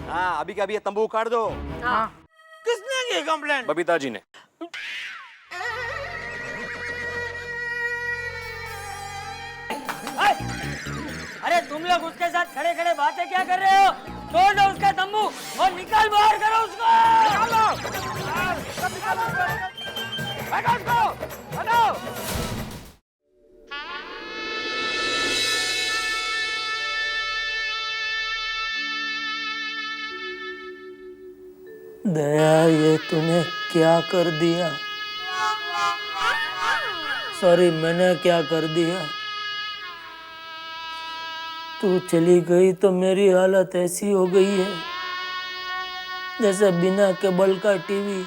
हाँ अभी के अभी ये तंबू उखाड़ दो। हाँ। किसने की कंप्लेंट? बबीता जी ने। अरे तुम लोग उसके साथ खड़े खड़े बातें क्या कर रहे हो? तोड़ दो उसका तंबू और निकाल बाहर करो उसको। हटो उसको, हटो। दया, ये तूने क्या कर दिया? सॉरी, मैंने क्या कर दिया? तू चली गई तो मेरी हालत ऐसी हो गई है जैसे बिना केबल का टीवी,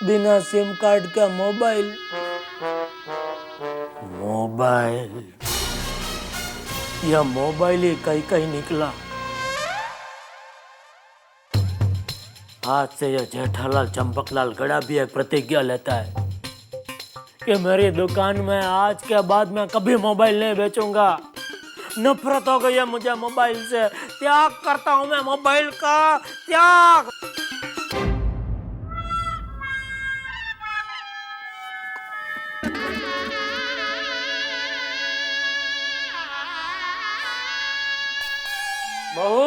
बिना सिम कार्ड का मोबाइल। यह मोबाइल ही कहीं कहीं निकला। आज से यह जेठालाल चंपकलाल गड़ा भी एक प्रतिज्ञा लेता है कि मेरी दुकान में आज के बाद मैं कभी मोबाइल नहीं बेचूंगा। नफरत हो गई है मुझे मोबाइल से। त्याग करता हूं मैं मोबाइल का, त्याग। बहू,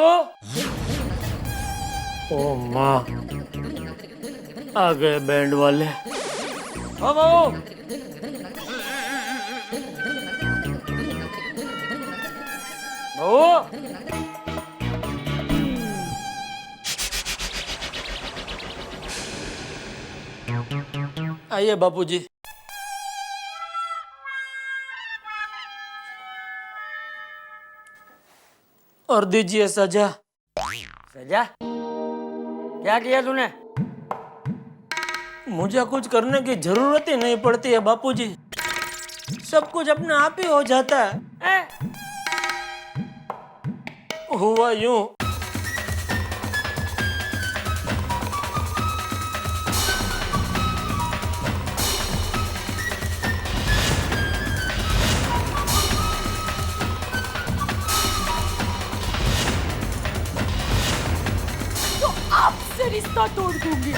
ओ माँ, आ गए बैंड वाले। ओ बहू, बहू, आइए बापूजी। और दीजिए सजा। सजा? क्या किया तूने? मुझे कुछ करने की जरूरत ही नहीं पड़ती है बापूजी, सब कुछ अपने आप ही हो जाता है। हुआ यूं, तो आपसे रिश्ता तोड़ दूंगी।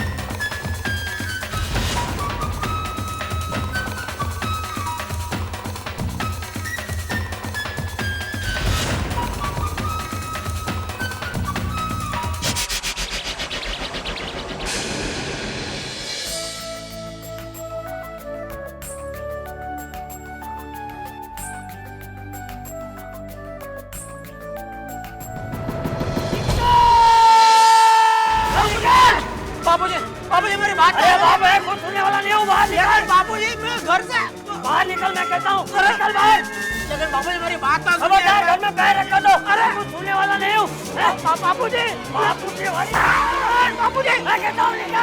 बाबूजी, बाबूजी मेरी बात। अरे बाप रे, कुछ सुनने वाला नहीं हूँ, बाहर निकल। बाबूजी मैं घर से बाहर निकल, मैं कहता हूँ। निकल बाहर। लेकिन बाबूजी मेरी बात तो खबरदार, घर में पैर रखा दो। अरे कुछ सुनने वाला नहीं हूँ। बाबूजी, बापूजी वाली। बाबूजी, मैं कहता हूँ निकल।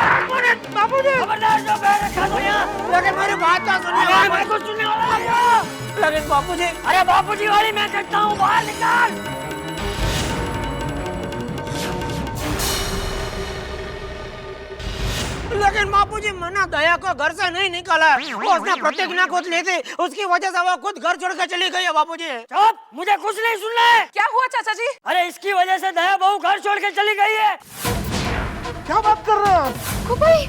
बाबूजी, खबरदार, जो पैर रखा दो यहाँ। लेकिन मेरी बात तो सुनिए। अरे मैं कुछ सुनने वाला नहीं हूँ। लेकिन बाबूजी, अरे बापूजी वाली, मैं कहता हूँ बाहर निकल। लेकिन बापूजी मना दया को घर से नहीं निकाला। वो उसने प्रतिज्ञा खुद ली थी, उसकी वजह से वो खुद घर छोड़ के चली गई है बापूजी। चुप, मुझे कुछ नहीं सुनना है। क्या हुआ चाचा जी? अरे इसकी वजह से दया बहू घर छोड़ के चली गई है। क्या बात कर रहे हो? कुबई,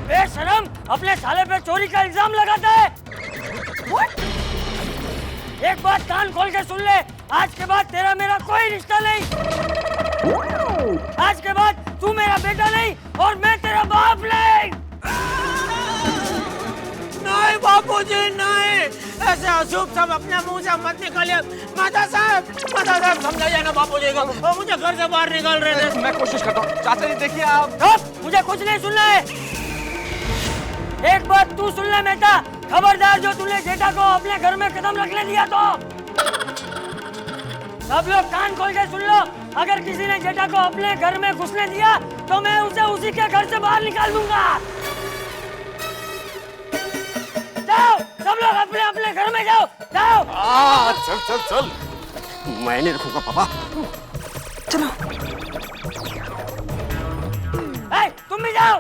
बेशरम, अपने साले पे चोरी का इल्जाम लगाता है। एक बात कान खोल के सुन ले, आज के बाद तेरा मेरा कोई रिश्ता नहीं। आज के बाद तू मेरा बेटा नहीं और मैं तेरा बाप नहीं। नहीं बापूजी नहीं, ऐसे अशुभ सब अपने मुंह से मत निकालिए। माता साहब समझाइए ना बापूजी को, वो मुझे घर से बाहर निकाल रहे थे। मैं कोशिश करता हूँ। चाचा जी देखिए आप। चुप, मुझे कुछ नहीं सुनना है। एक बात तू सुन ले बेटा, खबरदार जो तूने जेठा को अपने घर में कदम रखने दिया तो सब लोग कान खोल के सुन लो। अगर किसी ने जेठा को अपने घर में घुसने दिया तो मैं उसे उसी के घर से बाहर निकाल दूंगा। जाओ, सब लोग अपने अपने घर में जाओ, जाओ। चल चल चल, मैं नहीं रखूंगा पापा। चलो। ए, तुम भी जाओ।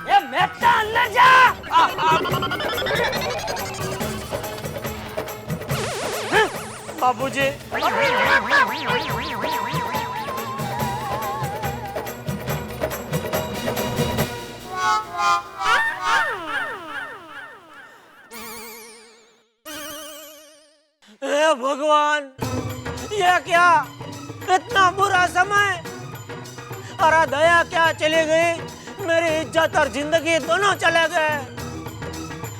ये मेहता अंदर जा। बाबूजी। हे भगवान, ये क्या इतना बुरा समय। अरे दया क्या चली गई, मेरी इज्जत और जिंदगी दोनों चले गए।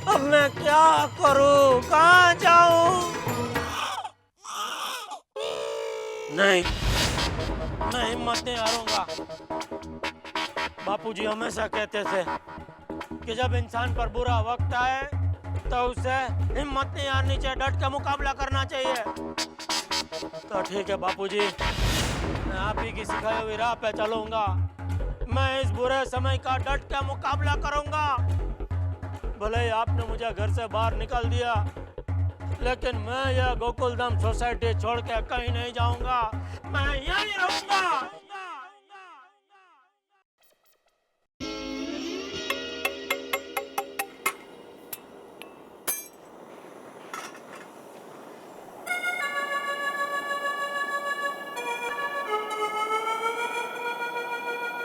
अब मैं क्या करूं, कहाँ जाऊं? नहीं, मैं हिम्मत नहीं हारूंगा। बापूजी हमेशा कहते थे कि जब इंसान पर बुरा वक्त आए तो उसे हिम्मत नहीं हारनी चाहिए, डट के मुकाबला करना चाहिए। तो ठीक है बापूजी, मैं आप ही की सिखाई हुई राह पे चलूंगा। मैं इस बुरे समय का डट के मुकाबला करूंगा। भले ही आपने मुझे घर से बाहर निकाल दिया, लेकिन मैं यह गोकुलधाम सोसाइटी छोड़ के कहीं नहीं जाऊंगा। मैं यहीं रहूंगा।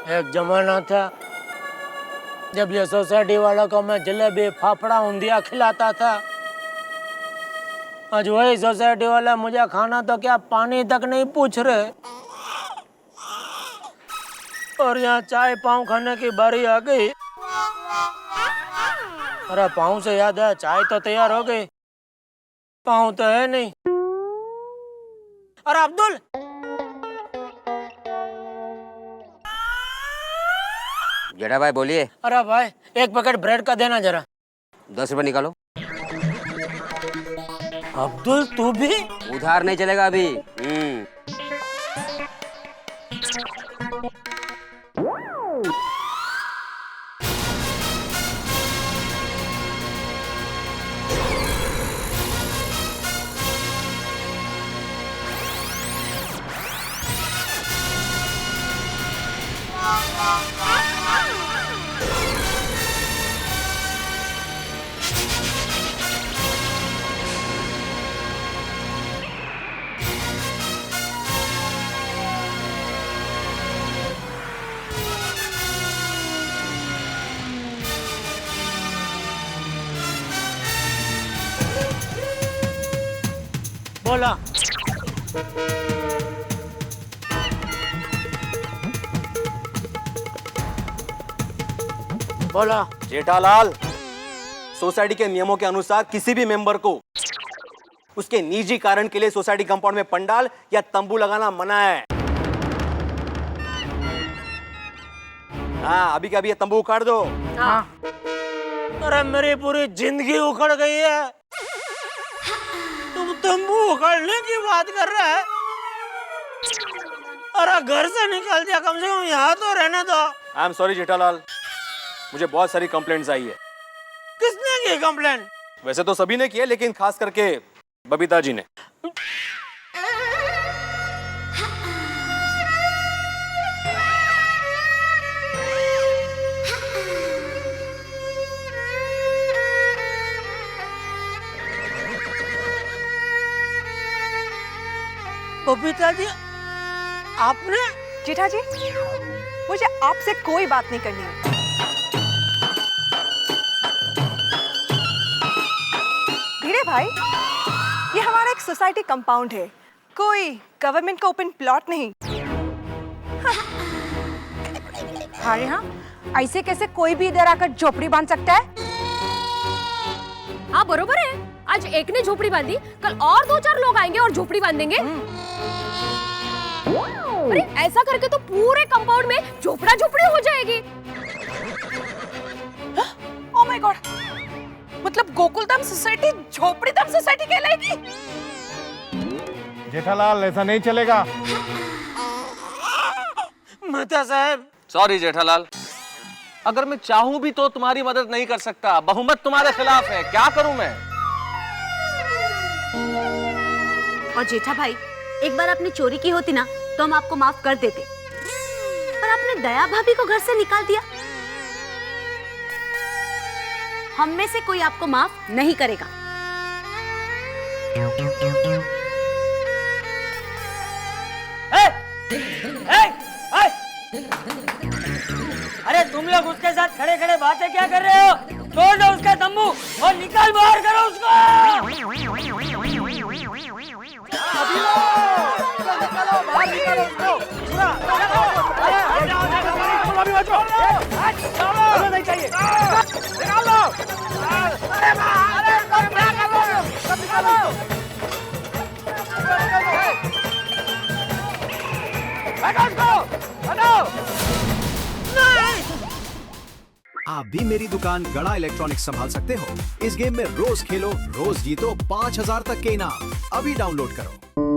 एक जमाना था जब ये सोसाइटी वालों को मैं जलेबी, फाफड़ा, ऊंधिया खिलाता था। आज वही सोसाइटी वाला मुझे खाना तो क्या पानी तक नहीं पूछ रहे। और यहाँ चाय पाव खाने की बारी आ गई। अरे पाव से याद है, चाय तो तैयार हो गई, पाव तो है नहीं। अरे अब्दुल, जेठा भाई बोलिए। अरे भाई एक पैकेट ब्रेड का देना जरा। 10 रुपए निकालो। अब्दुल तू भी? उधार नहीं चलेगा अभी। बोला। बोला। जेठालाल, सोसाइटी के नियमों के अनुसार किसी भी मेंबर को उसके निजी कारण के लिए सोसाइटी कंपाउंड में पंडाल या तंबू लगाना मना है। हाँ, अभी का अभी ये तंबू उखाड़ दो। हाँ। अरे मेरी पूरी जिंदगी उखड़ गई है, तुम तंबू उखाड़ने की बात कर रहे हैं? अरे घर से निकल दिया, कम से कम यहाँ तो रहने दो। आई एम सॉरी जेठालाल, मुझे बहुत सारी कंप्लेंट्स आई है। किसने की कंप्लेंट? वैसे तो सभी ने की है, लेकिन खास करके बबीता जी ने। बबीता जी, आपने? जेठा जी, मुझे आपसे कोई बात नहीं करनी है। भिड़े भाई, ये हमारा एक सोसाइटी कंपाउंड है, कोई गवर्नमेंट का ओपन प्लॉट नहीं। अरे हाँ, ऐसे कैसे कोई भी इधर आकर झोपड़ी बांध सकता है? हाँ बरोबर है, आज एक ने झोपड़ी बांधी, कल और 2-4 लोग आएंगे और झोपड़ी बांधेंगे। अरे ऐसा करके तो पूरे कंपाउंड में झोपड़ा झोपड़ी हो जाएगी। ओह माय गॉड, मतलब गोकुलधाम सोसाइटी झोपड़ीधाम सोसाइटी कहलाएगी? जेठालाल, ऐसा नहीं चलेगा। मेहता साहब। सॉरी जेठालाल, अगर मैं चाहूं भी तो तुम्हारी मदद नहीं कर सकता। बहुमत तुम्हारे खिलाफ है, क्या करूं मैं? और जेठा भाई, एक बार आपने चोरी की होती ना तो हम आपको माफ कर देते, पर आपने दया भाभी को घर से निकाल दिया। हम में से कोई आपको माफ नहीं करेगा। अरे तुम लोग उसके साथ खड़े खड़े बातें क्या कर रहे हो? तोड़ दो उसका तंबू और निकाल बाहर करो उसको। आप भी मेरी दुकान गड़ा इलेक्ट्रॉनिक्स संभाल सकते हो। इस गेम में रोज खेलो, रोज जीतो 5000 तक के इनाम। अभी डाउनलोड करो।